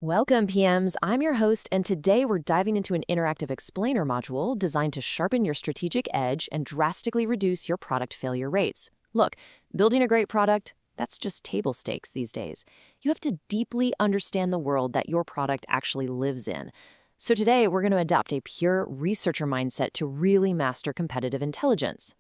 Welcome, PMs. I'm your host, and today we're diving into an interactive explainer module designed to sharpen your strategic edge and drastically reduce your product failure rates. Look, building a great product, that's just table stakes these days. You have to deeply understand the world that your product actually lives in. So today, we're going to adopt a pure researcher mindset to really master competitive intelligence.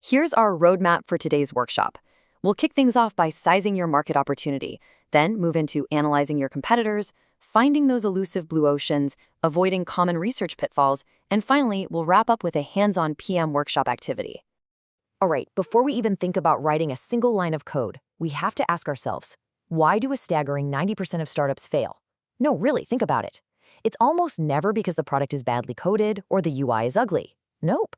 Here's our roadmap for today's workshop. We'll kick things off by sizing your market opportunity, then move into analyzing your competitors, finding those elusive blue oceans, avoiding common research pitfalls, and finally, we'll wrap up with a hands-on PM workshop activity. All right, before we even think about writing a single line of code, we have to ask ourselves, why do a staggering 90% of startups fail? No, really, think about it. It's almost never because the product is badly coded or the UI is ugly. Nope.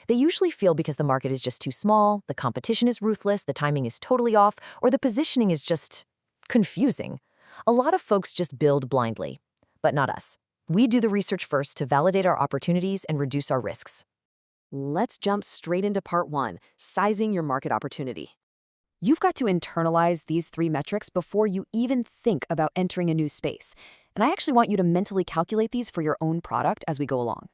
They usually fail because the market is just too small, the competition is ruthless, the timing is totally off, or the positioning is just confusing. A lot of folks just build blindly, but not us. We do the research first to validate our opportunities and reduce our risks. Let's jump straight into part one, sizing your market opportunity. You've got to internalize these three metrics before you even think about entering a new space. And I actually want you to mentally calculate these for your own product as we go along.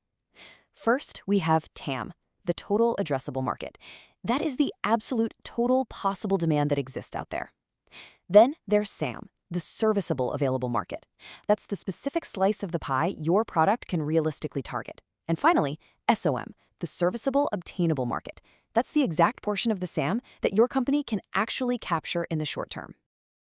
First, we have TAM, the total addressable market. That is the absolute total possible demand that exists out there. Then there's SAM, the serviceable available market. That's the specific slice of the pie your product can realistically target. And finally, SOM, the serviceable obtainable market. That's the exact portion of the SAM that your company can actually capture in the short term.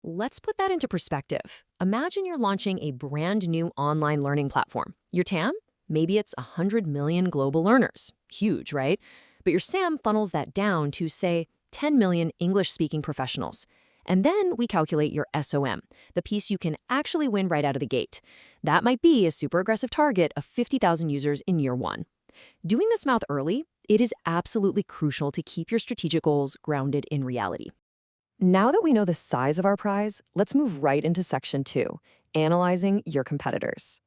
Let's put that into perspective. Imagine you're launching a brand new online learning platform. Your TAM? Maybe it's 100 million global learners. Huge, right? But your SAM funnels that down to, say, 10 million English-speaking professionals. And then we calculate your SOM, the piece you can actually win right out of the gate. That might be a super aggressive target of 50,000 users in year one. Doing this math early, it is absolutely crucial to keep your strategic goals grounded in reality. Now that we know the size of our prize, let's move right into section 2, analyzing your competitors.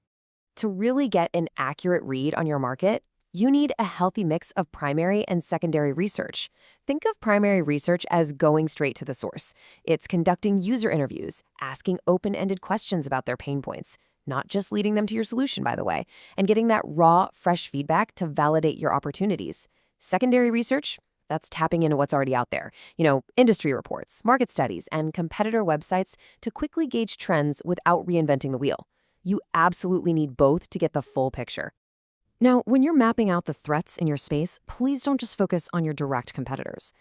To really get an accurate read on your market, you need a healthy mix of primary and secondary research. Think of primary research as going straight to the source. It's conducting user interviews, asking open-ended questions about their pain points, not just leading them to your solution, by the way, and getting that raw, fresh feedback to validate your opportunities. Secondary research, that's tapping into what's already out there. Industry reports, market studies, and competitor websites to quickly gauge trends without reinventing the wheel. You absolutely need both to get the full picture. Now, when you're mapping out the threats in your space, please don't just focus on your direct competitors.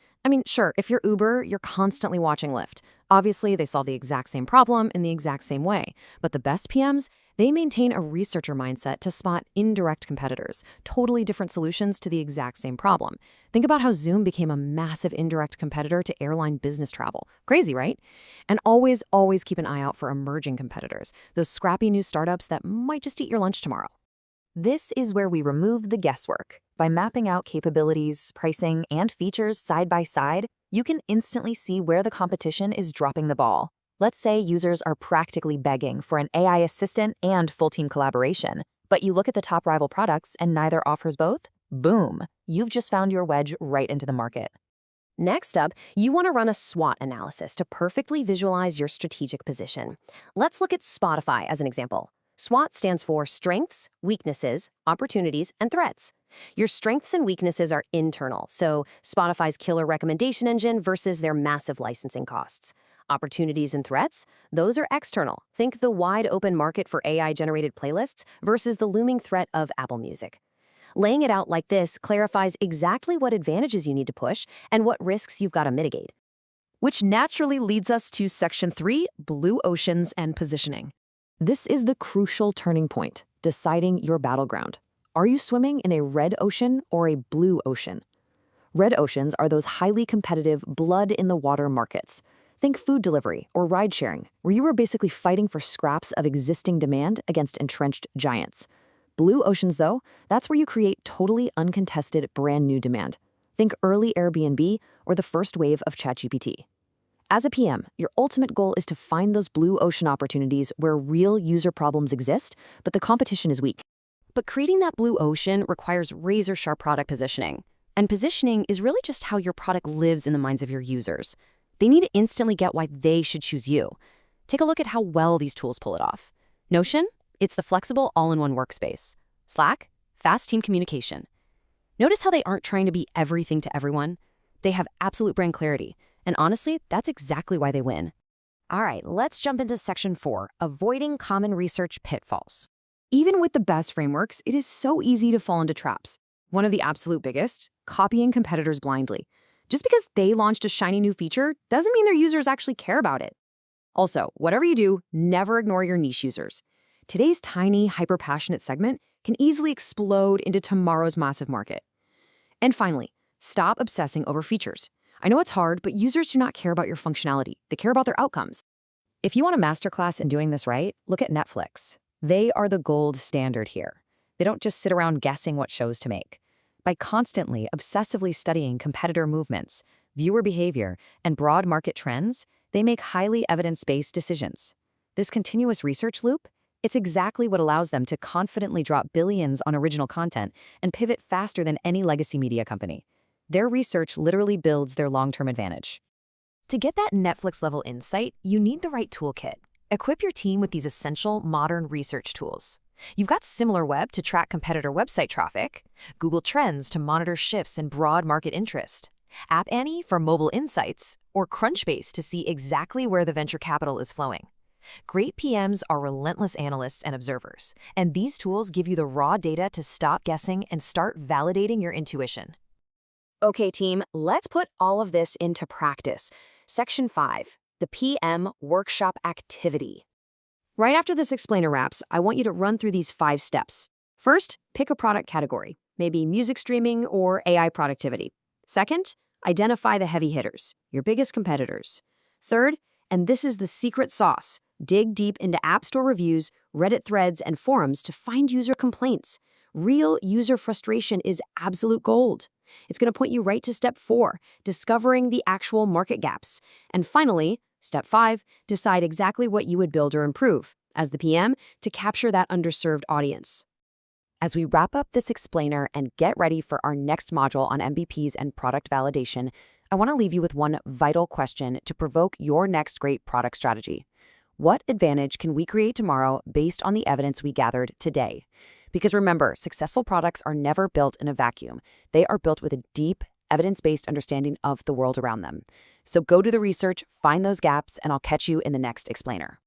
Sure, if you're Uber, you're constantly watching Lyft. Obviously, they solve the exact same problem in the exact same way. But the best PMs, they maintain a researcher mindset to spot indirect competitors, totally different solutions to the exact same problem. Think about how Zoom became a massive indirect competitor to airline business travel. Crazy, right? And always keep an eye out for emerging competitors, those scrappy new startups that might just eat your lunch tomorrow. This is where we remove the guesswork. By mapping out capabilities, pricing, and features side by side, you can instantly see where the competition is dropping the ball. Let's say users are practically begging for an AI assistant and full team collaboration, but you look at the top rival products and neither offers both? Boom! You've just found your wedge right into the market. Next up, you want to run a SWOT analysis to perfectly visualize your strategic position. Let's look at Spotify as an example. SWOT stands for strengths, weaknesses, opportunities, and threats. Your strengths and weaknesses are internal, so Spotify's killer recommendation engine versus their massive licensing costs. Opportunities and threats, those are external. Think the wide open market for AI-generated playlists versus the looming threat of Apple Music. Laying it out like this clarifies exactly what advantages you need to push and what risks you've got to mitigate. Which naturally leads us to section 3, blue oceans and positioning. This is the crucial turning point, deciding your battleground. Are you swimming in a red ocean or a blue ocean? Red oceans are those highly competitive, blood-in-the-water markets. Think food delivery or ride-sharing, where you are basically fighting for scraps of existing demand against entrenched giants. Blue oceans, though, that's where you create totally uncontested brand new demand. Think early Airbnb or the first wave of ChatGPT. As a PM, your ultimate goal is to find those blue ocean opportunities where real user problems exist, but the competition is weak. But creating that blue ocean requires razor-sharp product positioning. And positioning is really just how your product lives in the minds of your users. They need to instantly get why they should choose you. Take a look at how well these tools pull it off. Notion? It's the flexible all-in-one workspace. Slack? Fast team communication. Notice how they aren't trying to be everything to everyone? They have absolute brand clarity, and honestly, that's exactly why they win. All right, let's jump into section 4, avoiding common research pitfalls. Even with the best frameworks, it is so easy to fall into traps. One of the absolute biggest, copying competitors blindly. Just because they launched a shiny new feature doesn't mean their users actually care about it. Also, whatever you do, never ignore your niche users. Today's tiny, hyper-passionate segment can easily explode into tomorrow's massive market. And finally, stop obsessing over features. I know it's hard, but users do not care about your functionality. They care about their outcomes. If you want a masterclass in doing this right, look at Netflix. They are the gold standard here. They don't just sit around guessing what shows to make. By constantly, obsessively studying competitor movements, viewer behavior, and broad market trends, they make highly evidence-based decisions. This continuous research loop, it's exactly what allows them to confidently drop billions on original content and pivot faster than any legacy media company. Their research literally builds their long-term advantage. To get that Netflix-level insight, you need the right toolkit. Equip your team with these essential modern research tools. You've got SimilarWeb to track competitor website traffic, Google Trends to monitor shifts in broad market interest, App Annie for mobile insights, or Crunchbase to see exactly where the venture capital is flowing. Great PMs are relentless analysts and observers, and these tools give you the raw data to stop guessing and start validating your intuition. Okay, team, let's put all of this into practice. Section 5, the PM workshop activity. Right after this explainer wraps, I want you to run through these 5 steps. First, pick a product category, maybe music streaming or AI productivity. Second, identify the heavy hitters, your biggest competitors. Third, and this is the secret sauce, dig deep into App Store reviews, Reddit threads, and forums to find user complaints. Real user frustration is absolute gold. It's going to point you right to step 4, discovering the actual market gaps. And finally, step 5, decide exactly what you would build or improve, as the PM, to capture that underserved audience. As we wrap up this explainer and get ready for our next module on MVPs and product validation, I want to leave you with one vital question to provoke your next great product strategy. What advantage can we create tomorrow based on the evidence we gathered today? Because remember, successful products are never built in a vacuum. They are built with a deep, evidence-based understanding of the world around them. So go do the research, find those gaps, and I'll catch you in the next explainer.